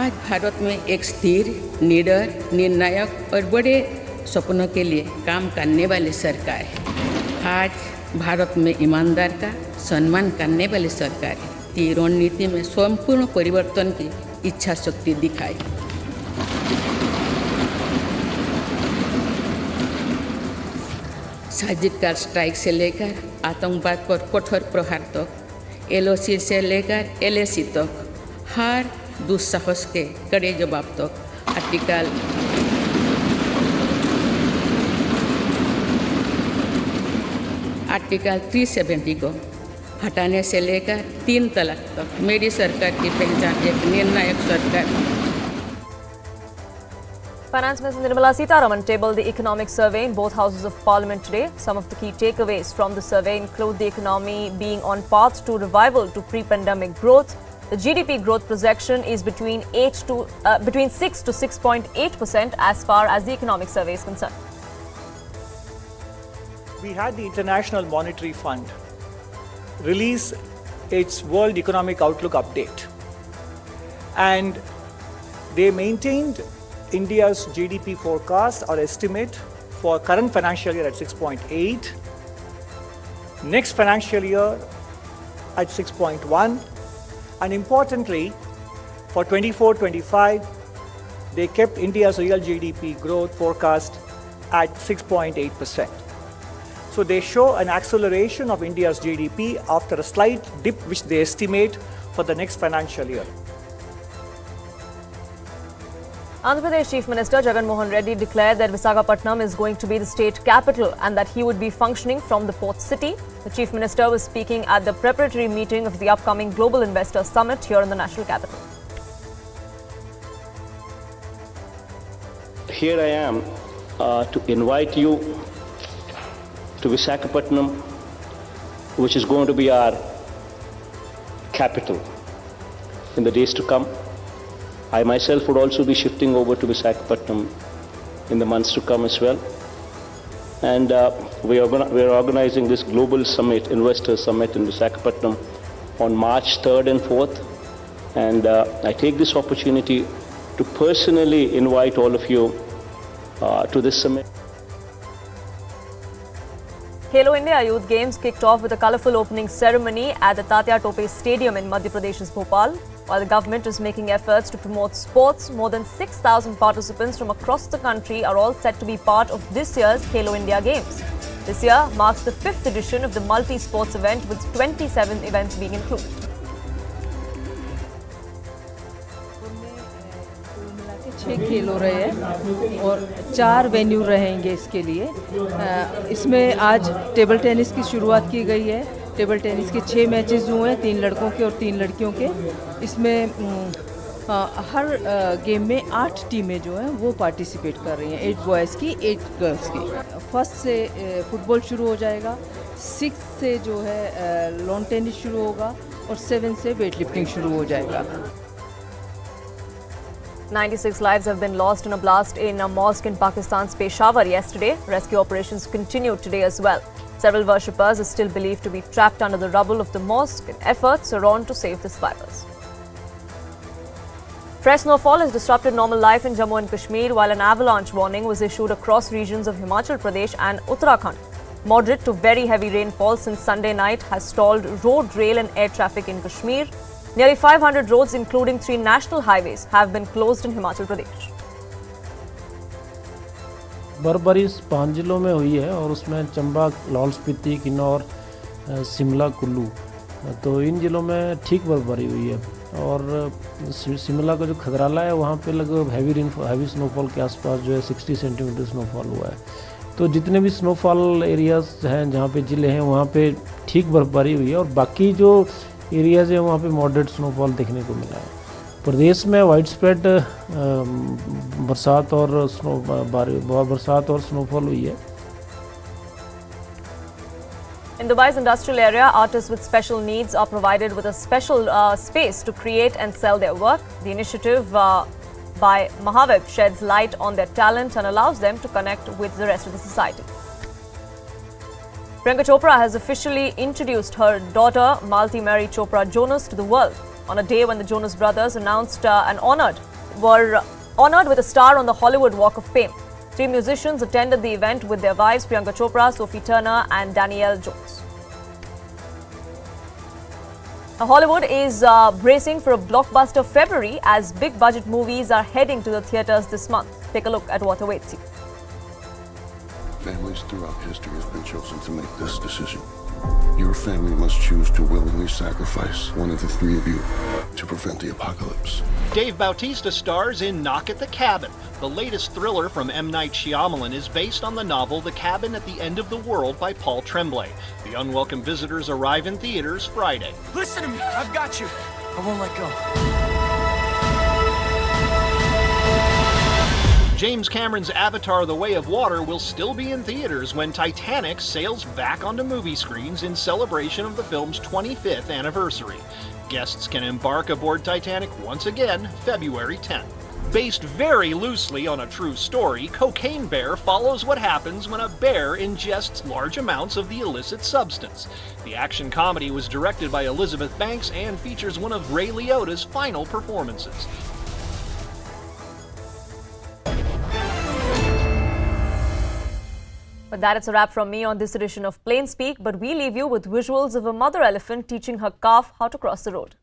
आज भारत में एक स्थिर, निडर, निर्णायक और बड़े सपनों के लिए काम करने वाली सरकार है। आज भारत में ईमानदार का सम्मान करने वाली सरकार है। की रणनीति में संपूर्ण परिवर्तन की इच्छा शक्ति दिखाई। सर्जिकल स्ट्राइक से लेकर आतंकवाद पर कठोर प्रहार तक, LOC से लेकर LAC तक, हर दुस्साहस के कड़े जवाब तक आर्टिकल 370 को हटाने से लेकर 3 तलाक तक मेरी सरकार की पहचान एक निर्णायक सरकार। Finance Minister Nirmala Sitharaman tabled the economic survey in both houses of Parliament today. Some of the key takeaways from the survey include the economy being on path to revival to pre-pandemic growth. The GDP growth projection is between 6 to 6.8% as far as the economic survey is concerned. We had the International Monetary Fund release its World Economic Outlook update, and they maintained India's GDP forecast or estimate for current financial year at 6.8, next financial year at 6.1, and importantly for 24-25 they kept India's real GDP growth forecast at 6.8%. So they show an acceleration of India's GDP after a slight dip which they estimate for the next financial year. Andhra Pradesh Chief Minister Jagan Mohan Reddy declared that Visakhapatnam is going to be the state capital and that he would be functioning from the port city. The Chief Minister was speaking at the preparatory meeting of the upcoming Global Investor Summit here in the national capital. Here I am to invite you to Visakhapatnam, which is going to be our capital in the days to come. I myself would also be shifting over to Visakhapatnam in the months to come as well. And we are organizing this global summit, investor summit in Visakhapatnam on March 3rd and 4th. And I take this opportunity to personally invite all of you to this summit. Khelo India Youth Games kicked off with a colourful opening ceremony at the Tatya Tope Stadium in Madhya Pradesh's Bhopal. While the government is making efforts to promote sports, more than 6,000 participants from across the country are all set to be part of this year's Khelo India Games. This year marks the 5th edition of the multi-sports event with 27 events being included. छह खेल हो रहे हैं और 4 venue रहेंगे इसके लिए। इसमें आज टेबल टेनिस की शुरुआत की गई है। टेबल टेनिस के 6 मैचेस हुए हैं, 3 लड़कों के और 3 लड़कियों के। इसमें हर गेम में 8 टीमें जो हैं वो पार्टिसिपेट कर रही हैं, 8 बॉयज़ की 8 गर्ल्स की। फर्स्ट से फुटबॉल शुरू हो जाएगा, 6 से जो है लॉन टेनिस शुरू होगा और 7 से वेट लिफ्टिंग शुरू हो जाएगा। 96 lives have been lost in a blast in a mosque in Pakistan's Peshawar yesterday. Rescue operations continued today as well. Several worshippers are still believed to be trapped under the rubble of the mosque, and efforts are on to save the survivors. Fresh snowfall has disrupted normal life in Jammu and Kashmir, while an avalanche warning was issued across regions of Himachal Pradesh and Uttarakhand. Moderate to very heavy rainfall since Sunday night has stalled road, rail and air traffic in Kashmir. Nearly 500 roads, including 3 national highways, have been closed in Himachal Pradesh. बर्फबारी 5 जिलों में हुई है और उसमें चंबा, लाहौल स्पीति, किन्नौर, शिमला, कुल्लू, तो इन जिलों में ठीक बर्फबारी हुई है। और शिमला का जो खगराला है वहाँ पे लगभग हैवी स्नोफॉल के आसपास जो है 60 सेंटीमीटर स्नोफॉल हुआ है। तो जितने भी स्नोफॉल एरियाज हैं जहाँ पे ज़िले हैं वहाँ पे ठीक बर्फबारी हुई है और बाकी जो एरियाज है वहाँ पे मॉडरेट स्नोफॉल देखने को मिला है। प्रदेश में वाइड स्प्रेड बरसात और स्नोफॉल हुई है। In Dubai's industrial area, artists with special needs are provided with a special space to create and sell their work. The initiative by Mahavib sheds light on their talent and allows them to connect with the rest of the society. Priyanka Chopra has officially introduced her daughter, Malti Mary Chopra Jonas, to the world on a day when the Jonas brothers announced were honored with a star on the Hollywood Walk of Fame. 3 musicians attended the event with their wives Priyanka Chopra, Sophie Turner and Danielle Jones. Now, Hollywood is bracing for a blockbuster February as big budget movies are heading to the theatres this month. Take a look at what awaits you. Families throughout history have been chosen to make this decision. Your family must choose to willingly sacrifice one of the 3 of you to prevent the apocalypse. Dave Bautista stars in Knock at the Cabin. The latest thriller from M. Night Shyamalan is based on the novel The Cabin at the End of the World by Paul Tremblay. The unwelcome visitors arrive in theaters Friday. Listen to me, I've got you. I won't let go. James Cameron's Avatar: The Way of Water will still be in theaters when Titanic sails back onto movie screens in celebration of the film's 25th anniversary. Guests can embark aboard Titanic once again February 10th. Based very loosely on a true story, Cocaine Bear follows what happens when a bear ingests large amounts of the illicit substance. The action comedy was directed by Elizabeth Banks and features one of Ray Liotta's final performances. But that is a wrap from me on this edition of Plain Speak, but we leave you with visuals of a mother elephant teaching her calf how to cross the road.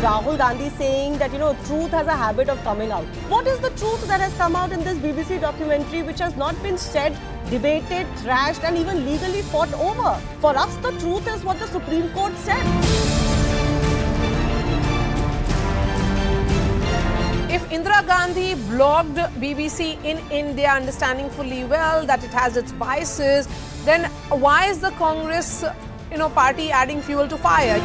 Rahul Gandhi saying that, truth has a habit of coming out. What is the truth that has come out in this BBC documentary which has not been said, debated, trashed and even legally fought over? For us, the truth is what the Supreme Court said. If Indira Gandhi blogged BBC in India, understanding fully well that it has its biases, then why is the Congress, party adding fuel to fire?